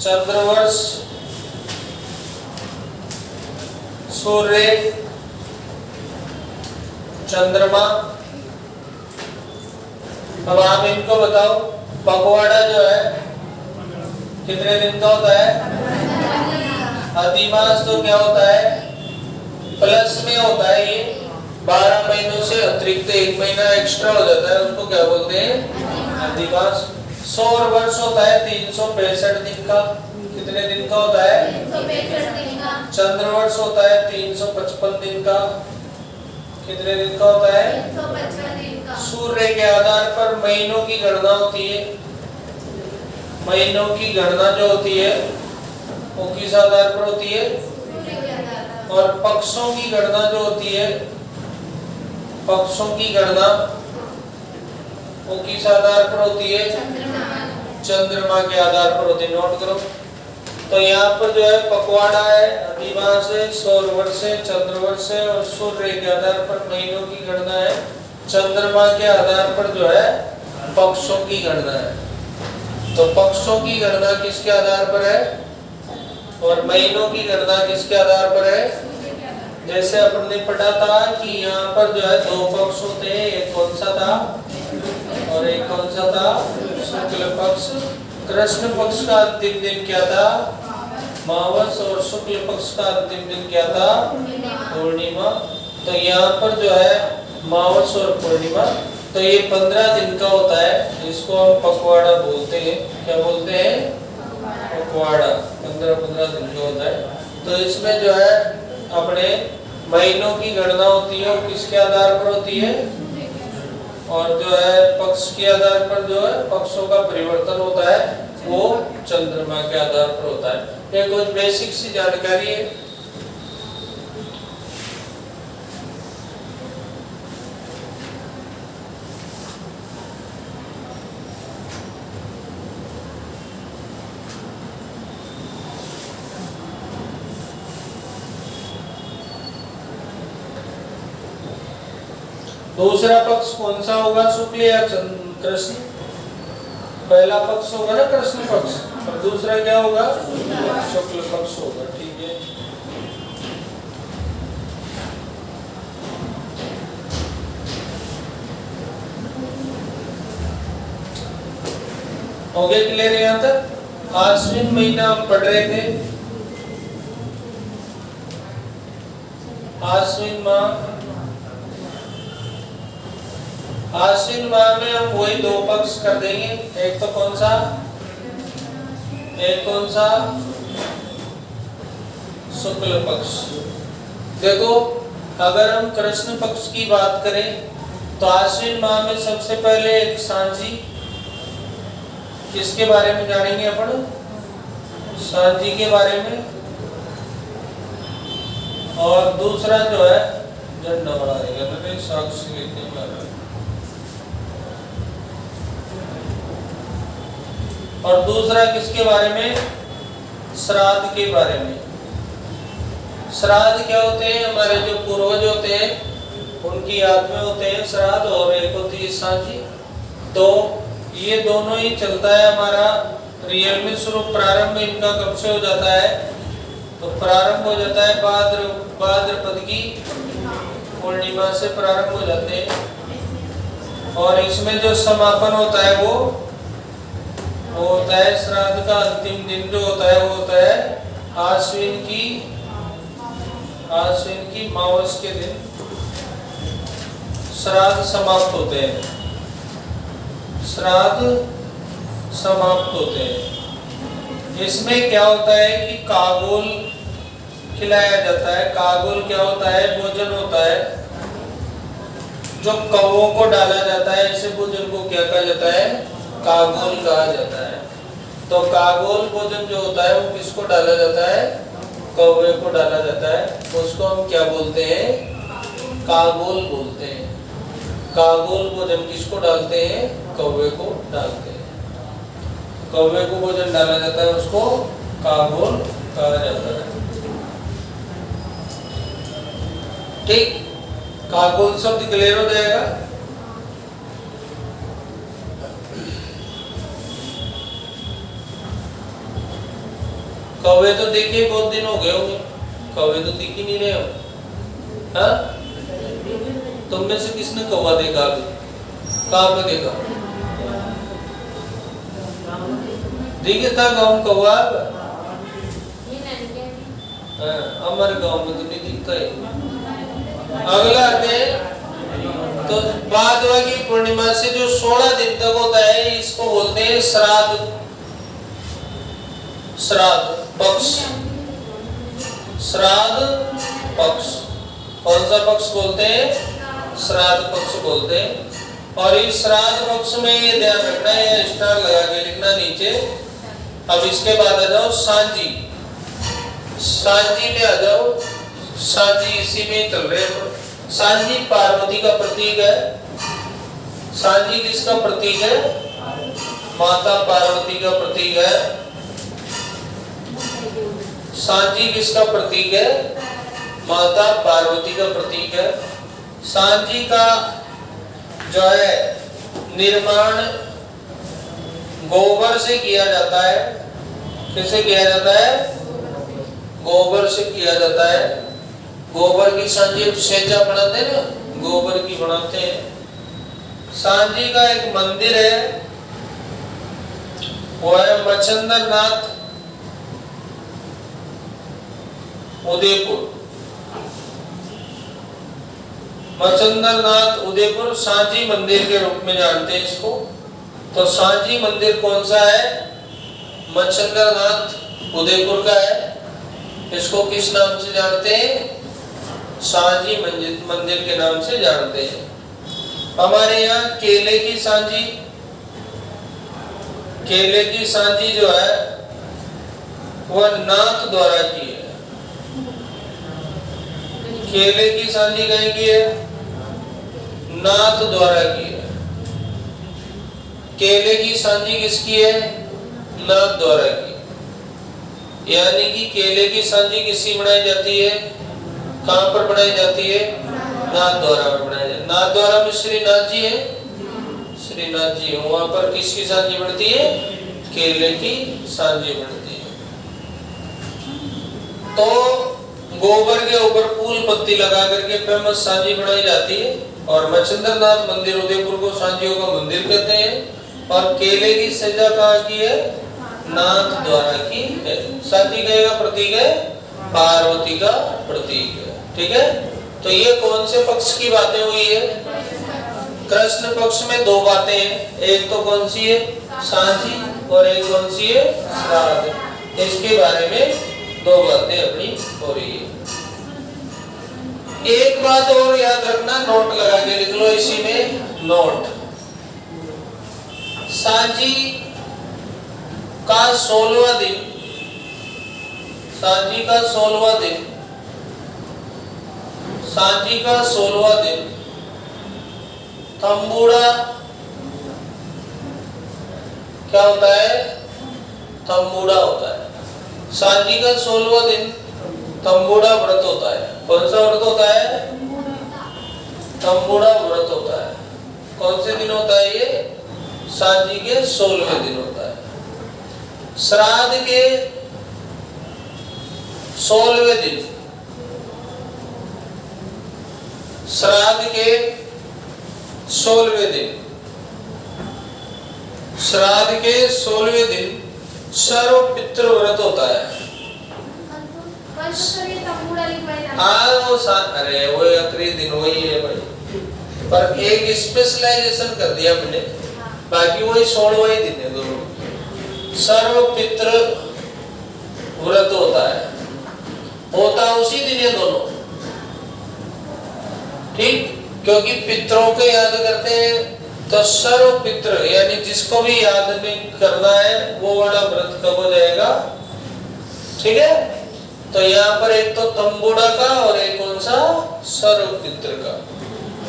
चंद्रवर्ष, सूर्य, चंद्रमा। अब आप इनको बताओ, पखवाड़ा जो है कितने दिन का होता है? अधिमास तो क्या होता है? प्लस में होता है। ये 12 महीनों से अतिरिक्त एक महीना एक्स्ट्रा हो जाता है, उसको क्या बोलते हैं? अधिमास। सौर वर्ष होता है 365 दिन का। कितने दिन का होता है? 365 दिन का। चंद्रवर्ष होता है 355 दिन का। कितने दिन का होता है? 355 दिन का। सूर्य के आधार पर महीनों की गणना होती है। महीनों की गणना जो होती है वो किस आधार पर होती है? सूर्य के आधार पर। और पक्षों की गणना जो होती है, पक्षों की गणना वो किस आधार पर होती है? चंद्रमा के आधार पर होती है। नोट करो। तो यहाँ पर जो है पखवाड़ा है, अधिमास है, सौर वर्ष है, चंद्रवर्ष है और सूर्य के आधार पर महीनों की गणना है। चंद्रमा के आधार पर जो है पक्षों की गणना है। तो पक्षों की गणना किसके आधार पर है और महीनों की गणना किसके आधार पर है? जैसे अपन ने पढ़ा था कि यहाँ पर जो है दो पक्ष होते हैं, एक कौन सा था और एक कौन सा था? शुक्ल पक्ष। कृष्ण पक्ष का अंतिम दिन क्या था? मावस। और शुक्ल पक्ष का अंतिम दिन क्या था? पूर्णिमा। तो यहाँ पर जो है मावस और पूर्णिमा, तो ये 15 दिन का होता है। इसको हम पखवाड़ा बोलते हैं। क्या बोलते हैं? पखवाड़ा। 15 दिन का होता है। तो इसमें जो है अपने महीनों की गणना होती है और किसके आधार पर होती है? और जो है पक्ष के आधार पर जो है पक्षों का परिवर्तन होता है वो चंद्रमा के आधार पर होता है। ये कुछ बेसिक सी जानकारी है। दूसरा पक्ष कौन सा होगा? शुक्ल या कृष्ण? पहला पक्ष होगा ना कृष्ण पक्ष, और दूसरा क्या होगा? शुक्ल पक्ष होगा। ठीक है। हो गया क्लियर यहाँ तक? आश्विन महीना हम पढ़ रहे थे। आश्विन माह, आश्विन माह में हम वही दो पक्ष कर देंगे। एक तो कौन सा? एक कौन सा? शुक्ल पक्ष। देखो, अगर हम कृष्ण पक्ष की बात करें तो आश्विन माह में सबसे पहले एक सांझी, किसके बारे में जानेंगे अपन? सांझी के बारे में। और दूसरा जो है झंडा बढ़ाएगा, साक्षी के बारे में। और दूसरा किसके बारे में? श्राद्ध के बारे में। श्राद्ध क्या होते हैं? हमारे जो पूर्वज होते हैं उनकी याद में होते हैं श्राद्ध, और एक होती है सांझी। तो ये दोनों ही चलता है हमारा रियल में। शुरू प्रारंभ इनका कब से हो जाता है? तो प्रारंभ हो जाता है भाद्रपद की पूर्णिमा से प्रारंभ हो जाते हैं। और इसमें जो समापन होता है वो होता है श्राद्ध का अंतिम दिन जो होता है वो होता है आश्विन की मावस के दिन श्राद्ध समाप्त होते हैं। श्राद्ध समाप्त होते हैं। इसमें क्या होता है कि कागुल खिलाया जाता है। कागुल क्या होता है? भोजन होता है जो कौवों को डाला जाता है। इसे भोजन को क्या कहा जाता है? कागुल कहा जाता है। तो कागुल भोजन जो होता है वो किसको डाला जाता है? कौवे को डाला जाता है। उसको हम क्या बोलते हैं? कागुल बोलते हैं। कागुल भोजन किसको डालते हैं? कौवे को डालते हैं। कौवे को भोजन डाला जाता है, उसको कागुल कहा जाता है। ठीक, कागुल शब्द क्लियर हो जाएगा। कौवे तो देखे बहुत दिन हो गए होंगे, कौवे तो दिख ही नहीं रहे हो। हाँ, तुम में से किसने कौवा देखा अभी? कहाँ पे देखा? दिखे था गाँव कौवा? हमारे गांव में तो नहीं दिखता है। अगला है तो भादवा की पूर्णिमा से जो 16 दिन तक होता है इसको बोलते हैं श्राद्ध, श्राद्ध पक्ष, श्राद्ध पक्ष। कौन सा पक्ष बोलते हैं? श्राद्ध पक्ष बोलते हैं। और इस श्राद्ध पक्ष में ये ध्यान रखना है, स्टार लगा के लिखना नीचे। अब इसके बाद आ जाओ सांझी, सांझी में आ जाओ। सांझी इसी में चल रहे हैं। सांझी पार्वती का प्रतीक है। सांझी किसका प्रतीक है? माता पार्वती का प्रतीक है। सांझी किसका प्रतीक है? माता पार्वती का प्रतीक है। सांझी का जो है निर्माण गोबर से किया जाता है। किससे किया जाता है? गोबर से किया जाता है। गोबर की सांझी सेजा बनाते हैं ना, गोबर की बनाते हैं। सांझी का एक मंदिर है, वो है मच्छंदर नाथ उदयपुर। मच्छंदर नाथ उदयपुर सांझी मंदिर के रूप में जानते हैं इसको। तो सांझी मंदिर कौन सा है? मच्छंदर नाथ उदयपुर का है। इसको किस नाम से जानते हैं? सांझी मंदिर के नाम से जानते हैं। हमारे यहाँ केले की सांझी, केले की सांझी जो है वह नाथ द्वारा की है। केले की सांझी कहीं की है? नाथ द्वारा की है। केले की सांझी किसकी है? नाथ द्वारा की। यानी कि केले की सांझी किसकी बनाई जाती है? कहां पर बनाई जाती है? नाथ द्वारा पर बनाई जाती है। नाथ द्वारा में श्रीनाथ जी है, श्रीनाथ जी है। वहां पर किसकी सांझी बनती है? केले की सांझी बनती है। तो गोबर के ऊपर फूल पत्ती लगा करके फेमस सांझी बनाई जाती है। और मच्छंदर नाथ मंदिर उदयपुर को सांझियों का मंदिर कहते हैं। और केले की सजा कहाँ की है? नाथ द्वारा की है। सांझी का प्रतीक है, पार्वती का प्रतीक है। ठीक है, तो ये कौन से पक्ष की बातें हुई है? कृष्ण पक्ष में दो बातें हैं। एक तो कौन सी है? सांझी, और एक कौन सी है? श्राद्ध। इसके बारे में दो बातें अपनी हो रही है। एक बात और याद रखना, नोट लगा के लिख लो इसी में, नोट। सांझी का 16वां दिन, सांझी का 16वां दिन, सांझी का 16वां दिन तंबूड़ा क्या होता है? तंबूड़ा होता है। सांझी का 16वां दिन तंबूड़ा व्रत होता है। कौन सा व्रत होता है? तंबूड़ा व्रत होता है। कौन से दिन होता है ये? सांझी के 16वें दिन होता है। श्राद्ध के 16वें दिन, श्राद्ध के 16वें दिन, श्राद्ध के 16वें दिन सर्व पितृ व्रत होता है। अरे वो आखिरी दिन वही है भाई, पर एक स्पेशलाइजेशन कर दिया मैंने, बाकी वही 16वां ही दिन है दोनों। सर्व पितृ व्रत होता है, होता उसी दिन है दोनों। ठीक, क्योंकि पितरों को याद करते हैं। तो सर्व पितृ यानी जिसको भी याद नहीं करना है वो वाला व्रत कब हो जाएगा? ठीक है, तो यहाँ पर एक तो तंबूड़ा का और एक कौन सा? सर्व पितृ का,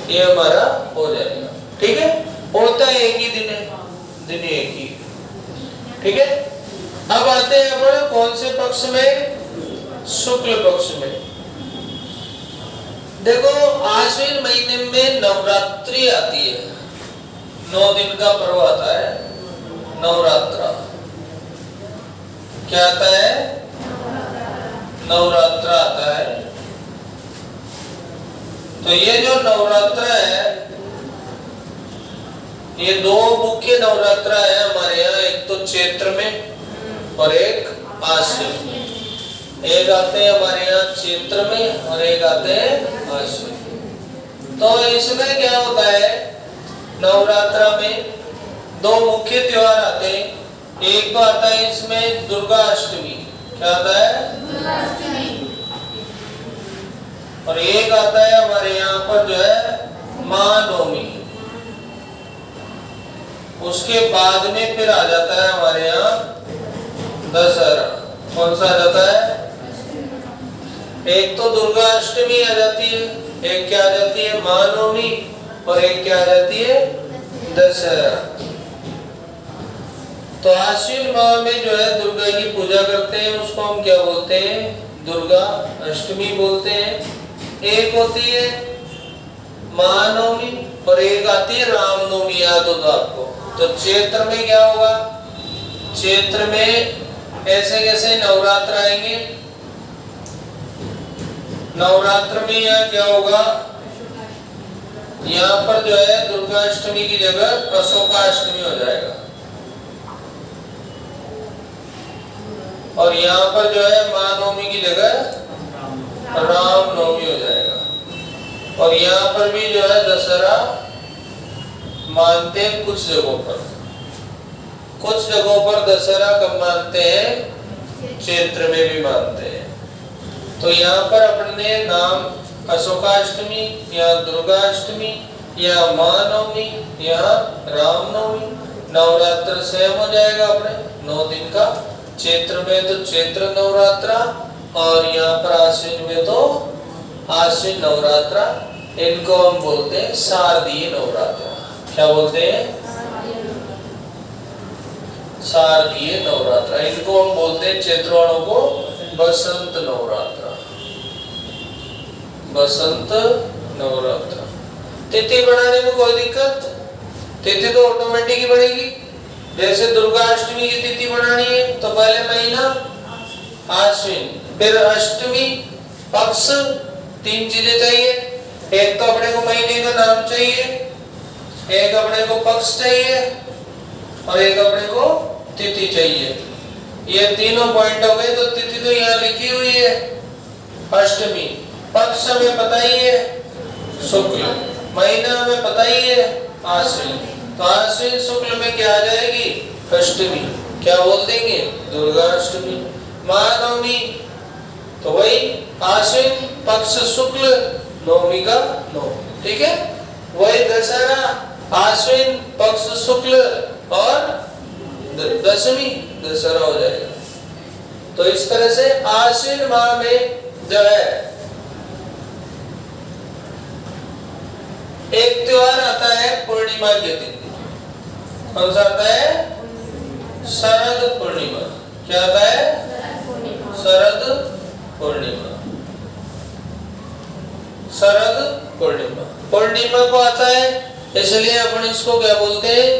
ये हमारा हो जाएगा। ठीक है, होता है एक ही दिन है, दिन एक ही। ठीक है, अब आते हैं अपन कौन से पक्ष में? शुक्ल पक्ष में। देखो आश्विन महीने में नवरात्रि आती है, 9 दिन का पर्व आता है नवरात्रा। क्या आता है? नवरात्र आता है। तो ये जो नवरात्र है, ये दो मुख्य नवरात्र है हमारे यहाँ, एक तो चैत्र में और एक आश्विन। एक आते हैं हमारे यहाँ चैत्र में और एक आते हैं आश्विन। तो इसमें क्या होता है, नवरात्र में दो मुख्य त्योहार आते हैं। एक तो आता है इसमें दुर्गा अष्टमी, क्या आता है, दुर्गा अष्टमी। और एक आता है हमारे यहाँ पर जो है महानवमी। उसके बाद में फिर आ जाता है हमारे यहाँ दशहरा। कौन सा आ जाता है, एक तो दुर्गा अष्टमी आ जाती है, एक क्या आ जाती है, महानवमी, और एक क्या आ जाती है, दशहरा। तो आश्विन माह में जो है दुर्गा की पूजा करते हैं, उसको हम क्या बोलते हैं, दुर्गा अष्टमी बोलते हैं। एक होती है महानवमी और एक आती है रामनवमी, याद हो तो आपको। तो चैत्र में क्या होगा, चैत्र में ऐसे कैसे नवरात्र आएंगे, नवरात्र में यहाँ क्या होगा, यहाँ पर जो है दुर्गा अष्टमी की जगह अशोकाष्टमी हो जाएगा, और यहाँ पर जो है महानवमी की जगह रामनवमी हो जाएगा। और यहाँ पर भी जो है दशहरा मानते हैं कुछ जगहों पर, कुछ जगहों पर दशहरा कब मानते हैं, चैत्र में भी मानते हैं। तो यहाँ पर अपने नाम अशोकाष्टमी या दुर्गा अष्टमी या महानवमी या रामनवमी, नवरात्र सेम हो जाएगा अपने 9 दिन का। चैत्र में तो चैत्र नवरात्रा, और यहाँ पर आश्विन में तो आश्विन नवरात्रा। इनको हम बोलते हैं शारदीय नवरात्रा। क्या बोलते हैं, शारदीय नवरात्रा। इनको हम बोलते हैं चैत्र वालों को बसंत नवरात्रा, बसंत नवरात्रा। तिथि बनाने में कोई दिक्कत, तिथि तो ऑटोमेटिक ही बनेगी। जैसे दुर्गा अष्टमी की तिथि बनानी है तो पहले महीना आश्विन, फिर अष्टमी पक्ष, 3 चीजें चाहिए। एक तो अपने को महीने का नाम चाहिए, एक अपने को पक्ष चाहिए, और एक अपने को तिथि चाहिए। ये तीनों पॉइंट हो गए। तो तिथि तो यहाँ लिखी हुई है अष्टमी, पक्ष हमें पता ही है शुक्ल, महीना हमें पता ही है आश्विन। तो आश्विन शुक्ल में क्या आ जाएगी, अष्टमी। क्या बोल देंगे, दुर्गा अष्टमी। महानवमी तो वही आश्विन पक्ष शुक्ल, नवमी का नवमी, ठीक है। वही दशहरा आश्विन पक्ष शुक्ल और दशमी, दशहरा हो जाएगा। तो इस तरह से आश्विन माह में जो है एक त्योहार आता है पूर्णिमा के दिन। कौन सा आता है, शरद पूर्णिमा। क्या आता है, शरद पूर्णिमा। शरद पूर्णिमा, पूर्णिमा को आता है इसलिए अपन इसको क्या बोलते हैं,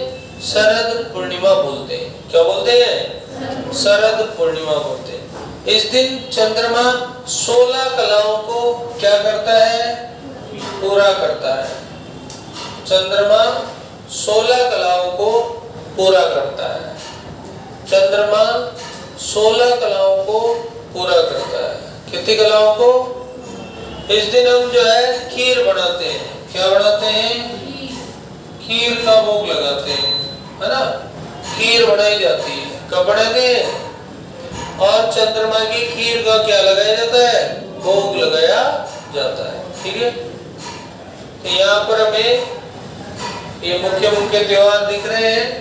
शरद पूर्णिमा बोलते हैं। क्या बोलते हैं, शरद पूर्णिमा बोलते हैं। इस दिन चंद्रमा 16 कलाओं को क्या करता है, पूरा करता है। चंद्रमा 16 कलाओं को पूरा करता है। चंद्रमा 16 कलाओं को पूरा करता है। कितनी कलाओं को, इस दिन हम जो है खीर बनाते हैं। क्या बनाते हैं, खीर का भोग लगाते हैं, है ना। खीर बनाई जाती है, कब बनाते हैं, और चंद्रमा की खीर का क्या लगाया जाता है, भोग लगाया जाता है, ठीक है। तो यहाँ पर हमें ये मुख्य मुख्य त्योहार दिख रहे हैं।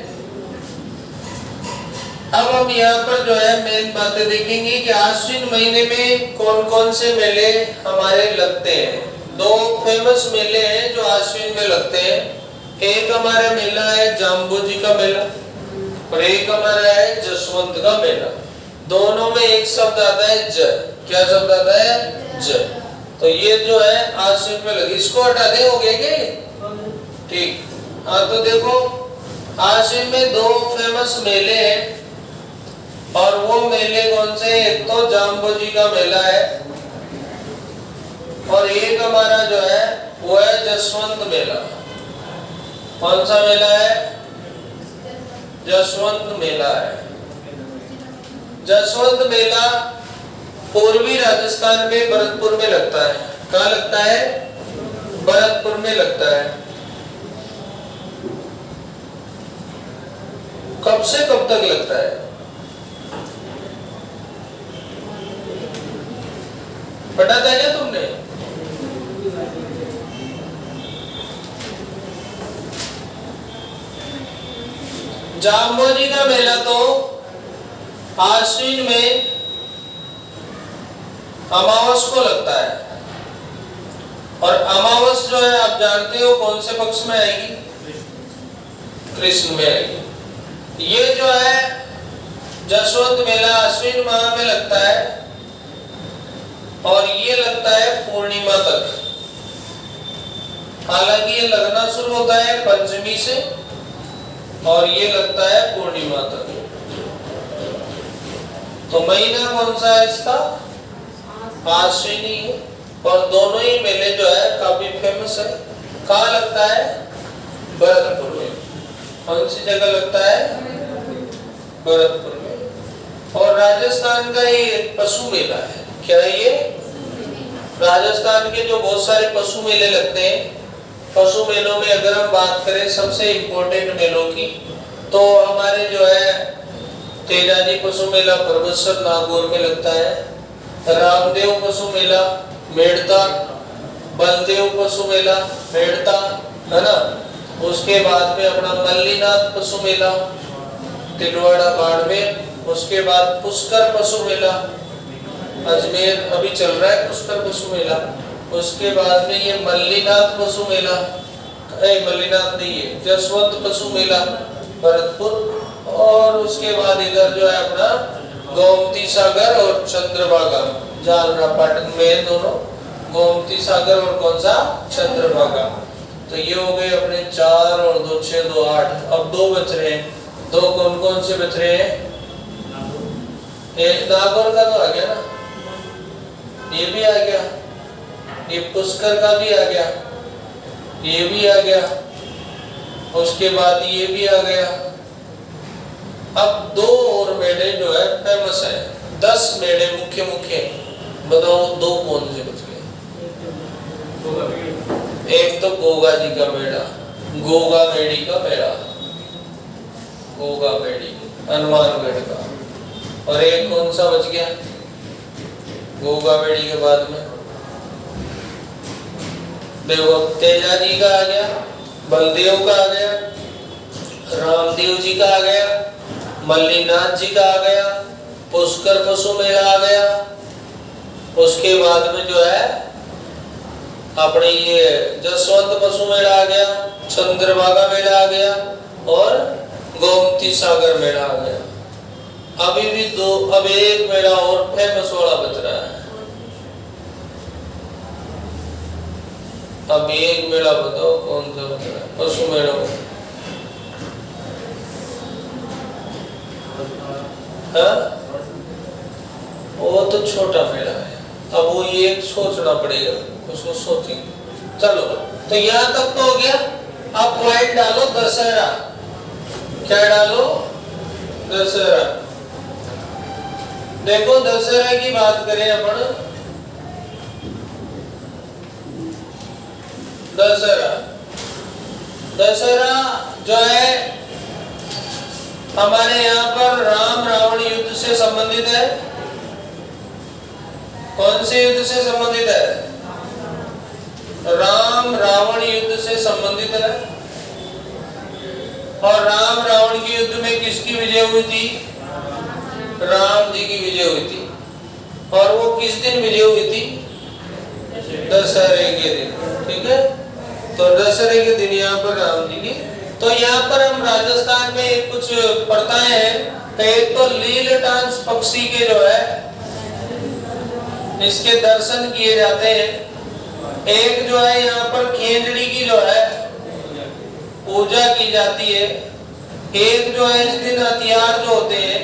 अब हम यहाँ पर जो है मेन बातें देखेंगे कि आश्विन महीने में कौन कौन से मेले हमारे लगते हैं। 2 फेमस मेले हैं जो आश्विन में लगते हैं। एक हमारा मेला है जाम्बोजी का मेला, और एक हमारा है जसवंत का मेला। दोनों में एक शब्द आता है ज। क्या शब्द आता है, ज। तो ये जो है आश्विन में लगे, इसको हटा दे, हो गए क्या, ठीक। हाँ, तो देखो आश्विन में 2 फेमस मेले हैं। और वो मेले कौन से? एक तो जाम्बोजी का मेला है और एक हमारा जो है वो है जसवंत मेला। कौन सा मेला है? जसवंत मेला है। जसवंत मेला पूर्वी राजस्थान में भरतपुर में लगता है। कहाँ लगता है? भरतपुर में लगता है। कब से कब तक लगता है? पता था क्या तुमने? जाम्बोजी का मेला तो आश्विन में अमावस को लगता है और अमावस जो है आप जानते हो कौन से पक्ष में आएगी? कृष्ण में आएगी। ये जो है जसवंत मेला अश्विन माह में लगता है और ये लगता है पूर्णिमा तक। हालांकि ये लगना शुरू होता है पंचमी से और ये लगता है पूर्णिमा तक। तो महीना कौन सा है इसका? आश्विनी है। और दोनों ही मेले जो है काफी फेमस है। कहाँ लगता है? भरतपुर में। कौन सी जगह लगता है? भरतपुर में। और राजस्थान का ये पशु मेला है। क्या है ये? राजस्थान के जो बहुत सारे पशु मेले लगते हैं, पशु मेलों में अगर हम बात करें सबसे इम्पोर्टेंट मेलों की, तो हमारे जो है तेजाजी पशु मेला परबतसर नागौर में लगता है, रामदेव पशु मेला मेड़ता, बलदेव पशु मेला मेड़ता, है ना। उसके बाद में अपना मल्लीनाथ पशु मेला तिलवाड़ा बाड़मेर। उसके बाद पुष्कर पशु मेला अजमेर अभी चल रहा है, पुष्कर पशु मेला। उसके बाद में ये मल्लीनाथ पशु मेला, मल्लीनाथ नहीं है, जसवंत पशु मेला भरतपुर। और उसके बाद इधर जो है अपना गोमती सागर और चंद्रभागा, जालना पाटन में दोनों, गोमती सागर और कौन सा? चंद्रभागा। तो ये हो गए अपने 4 और 2 6 2 8। अब 2 बच रहे हैं। 2 कौन कौन से बच रहे हैं? एक नागौर का तो आ गया ना, ये भी आ गया, ये पुष्कर का भी आ गया, ये भी आ गया, उसके बाद ये भी आ गया। अब 2 और मेले जो है फेमस है। 10 मेले मुख्य मुख्य। बताओ 2 कौन से बच गए? एक तो गोगा जी का मेला, गोगा मेड़ी का मेला, गोगा मेड़ी हनुमानगढ़ का। और एक कौन सा बच गया गोगा मेड़ी के बाद में? देखो तेजाजी का आ गया, बलदेव का आ गया, रामदेव जी का आ गया, मल्लीनाथ जी का आ गया, पुष्कर पशु मेला आ गया। उसके बाद में जो है अपने ये जसवंत पशु मेला आ गया, चंद्रभागा मेला आ गया और गोमती सागर मेला आ गया। अभी भी 2, अब एक मेला और फेमस वाला बच रहा है। अब एक मेला बताओ कौन सा बच रहा है? पशु मेला वो तो छोटा मेला है। अब वो ये सोचना पड़ेगा, उसको सोचेंगे। चलो तो यहाँ तक तो हो गया। अब पॉइंट डालो दशहरा। क्या डालो? दशहरा। देखो दशहरा की बात करें अपन, दशहरा जो है हमारे यहाँ पर राम रावण युद्ध से संबंधित है। कौन से युद्ध से संबंधित है? राम रावण युद्ध से संबंधित है। और राम रावण के युद्ध में किसकी विजय हुई थी? राम जी की विजय हुई थी। और वो किस दिन विजय हुई थी? दशहरे के दिन। ठीक है, तो दशहरे के दिन यहाँ पर राम जी की। तो यहाँ पर हम राजस्थान में कुछ प्रथाएं हैं। एक तो लील डांस पक्षी के जो है इसके दर्शन किए जाते हैं। एक जो है यहाँ पर खेजड़ी की जो है पूजा की जाती है। एक जो है इस दिन हथियार जो होते हैं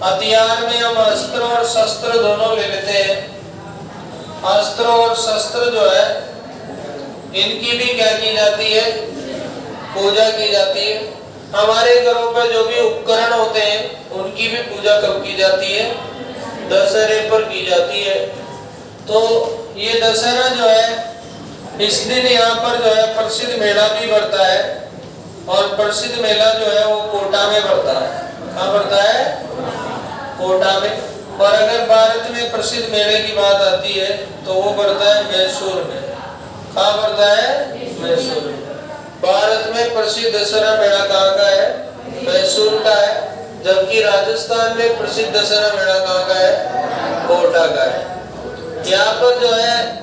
हथियार में हम अस्त्र और शस्त्र दोनों ले लेते हैं। अस्त्र और शस्त्र जो है इनकी भी क्या की जाती है, पूजा की जाती है। हमारे घरों पर जो भी उपकरण होते हैं उनकी भी पूजा कब की जाती है, दशहरे पर की जाती है। तो ये दशहरा जो है इस दिन यहाँ पर जो है प्रसिद्ध मेला भी बढ़ता है और प्रसिद्ध मेला जो है वो कोटा में बढ़ता है। कहाँ बढ़ता है, कोटा में। और अगर भारत में प्रसिद्ध मेले की बात आती है तो वो बढ़ता है मैसूर में। कहाँ बढ़ता है, मैसूर में। भारत में प्रसिद्ध दशहरा मेला कहाँ का है, मैसूर का है। जबकि राजस्थान में प्रसिद्ध दशहरा मेला कहाँ का है, कोटा का है। यहाँ पर जो है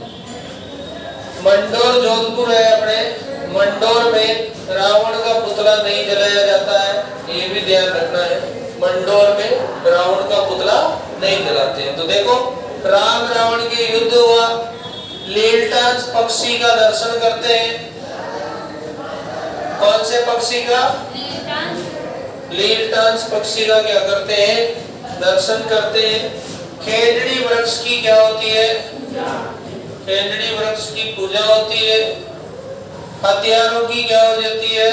मंडोर जोधपुर है, अपने मंडोर में रावण का पुतला नहीं जलाया जाता है, ये भी ध्यान रखना है। मंडोर में रावण का पुतला नहीं जलाते हैं। तो देखो राम रावण के युद्ध हुआ, लीलटास पक्षी का दर्शन करते हैं। कौन से पक्षी का, लीलटास पक्षी का क्या करते हैं, दर्शन करते हैं। खेजड़ी वृक्ष की क्या होती है, खेजड़ी वृक्ष की पूजा होती है। हथियारों की क्या हो जाती है,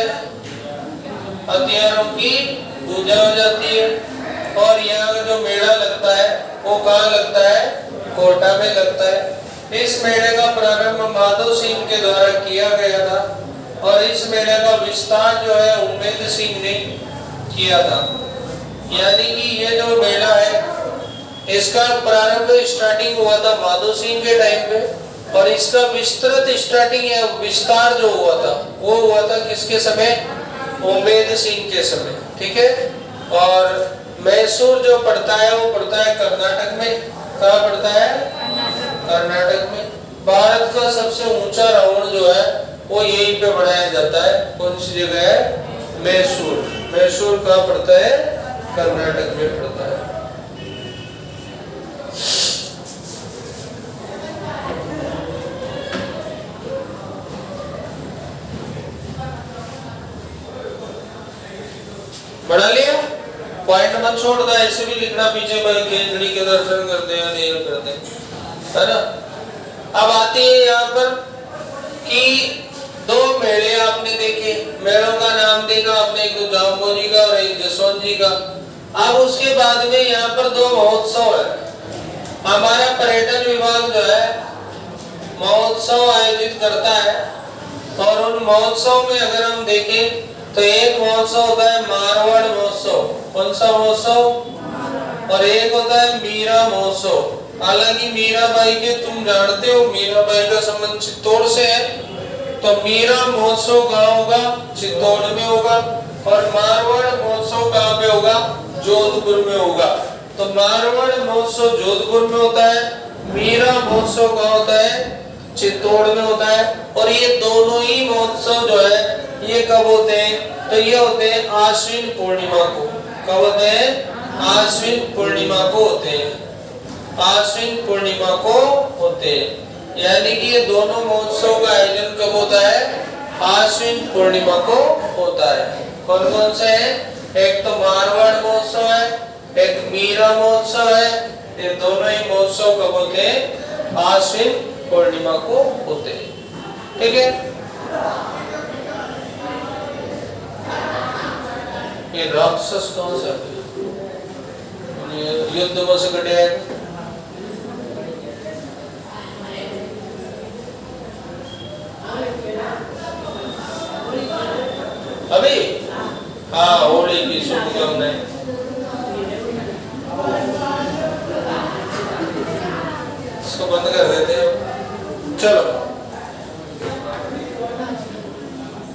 हथियारों की पूजा हो जाती है। और यहाँ का जो मेला लगता है वो कहाँ लगता है, कोटा में लगता है। इस मेले का प्रारंभ माधव सिंह के द्वारा किया गया था और इस मेले का विस्तार जो है उम्मेद सिंह ने किया था। यानी कि ये जो मेला है इसका प्रारंभ स्टार्टिंग हुआ था माधव सिंह के टाइम पे और इसका विस्तृत स्टार्टिंग या विस्तार जो हुआ था वो हुआ था किसके समय, उम्मेद सिंह के समय। ठीक है। और मैसूर जो पड़ता है वो पड़ता है कर्नाटक में। कहाँ पड़ता है, कर्नाटक में। भारत का सबसे ऊंचा रावण जो है वो यहीं पे बनाया जाता है। कौन सी जगह है, मैसूर। मैसूर कहाँ पड़ता है, कर्नाटक में पड़ता है। बना लिया, पॉइंट मत छोड़ दो, ऐसे भी लिखना पीछे भाई खेजड़ी के दर्शन करते हैं, नहीं करते है ना। अब आते हैं यहाँ पर कि दो मेले आपने देखे, मेलों का नाम देखा आपने, एक तो जाम्बो जी का और एक जसवंत जी का। अब उसके बाद में यहाँ पर दो महोत्सव है। हमारा पर्यटन विभाग जो है महोत्सव आयोजित करता है और उन महोत्सव में अगर हम देखें तो एक महोत्सव होता है मारवाड़ महोत्सव। कौन सा महोत्सव, और एक होता है मीरा महोत्सव। हालांकि मीराबाई के तुम जानते हो मीराबाई का संबंध चित्तौड़ से है, तो मीरा महोत्सव कहाँ होगा, चित्तौड़ में होगा। और मारवाड़ महोत्सव कहाँ पे होगा, जोधपुर में होगा। तो मारवाड़ महोत्सव जोधपुर में होता है, मीरा महोत्सव कहाँ होता है, चित्तौड़ में होता है। और ये दोनों ही महोत्सव जो है ये कब होते हैं, तो ये होते हैं आश्विन पूर्णिमा को। कब होते हैं, आश्विन पूर्णिमा को होते हैं, आश्विन पूर्णिमा को होते हैं। यानी कि ये दोनों महोत्सव का आयोजन कब होता है, आश्विन पूर्णिमा को होता है। कौन कौन से हैं, एक तो मारवाड़ महोत्सव है, एक मीरा महोत्सव है। ये दोनों ही महोत्सव कब होते हैं, आश्विन पूर्णिमा को होते हैं। ठीक है। ये राक्षस कौन सा युद्ध में से कटे है, अभी हाँ होली की शुभकामनाएं। इसको बंद कर देते हैं। चलो